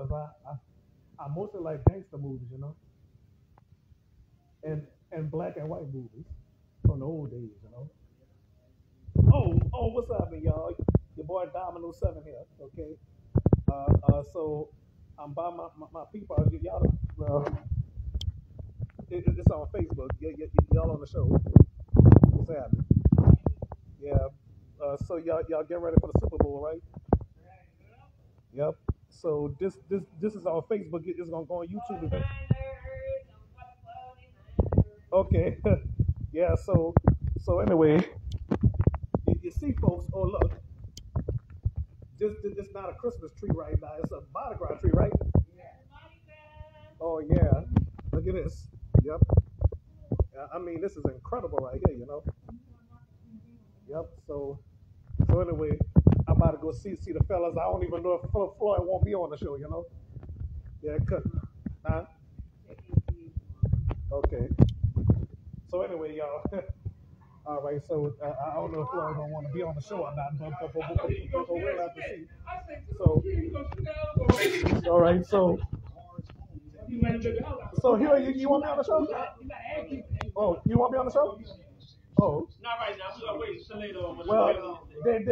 because I mostly like gangster movies, you know, and black and white movies from the old days, you know. Oh, what's happening, y'all? Your boy Domino 7 here, okay? So I'm by my people. Y'all, it's on Facebook. Y'all on the show. What's happening? Yeah. So y'all get ready for the Super Bowl, right? Yep. So this is on Facebook. It's gonna go on YouTube. Okay. Yeah. So anyway, you see, folks. Oh look, this not a Christmas tree right now. It's a Mardi Gras tree, right? Oh yeah. Look at this. Yep. I mean, this is incredible right here. You know. Yep. So anyway, I'm about to go see the fellas. I don't even know if Floyd won't be on the show. You know. Yeah. Huh? Okay. So anyway, y'all. All right. So I don't know if Floyd gonna want to be on the show or not, but we'll have to see. So. All right. So here you want me on the show? Oh, you want me on the show? Oh. Not right now. We're gonna wait till later on. Well, they say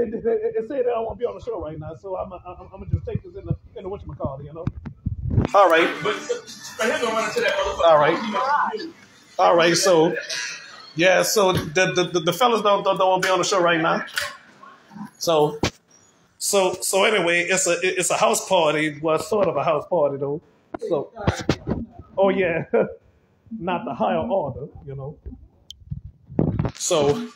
they don't want to be on the show right now, so I'm gonna just take this in the whatchamacallit, you know. All right. All right. So yeah. So the fellas don't want to be on the show right now. So anyway, it's a house party. Well, sort of a house party though. So. Oh yeah. Not the higher order, you know. So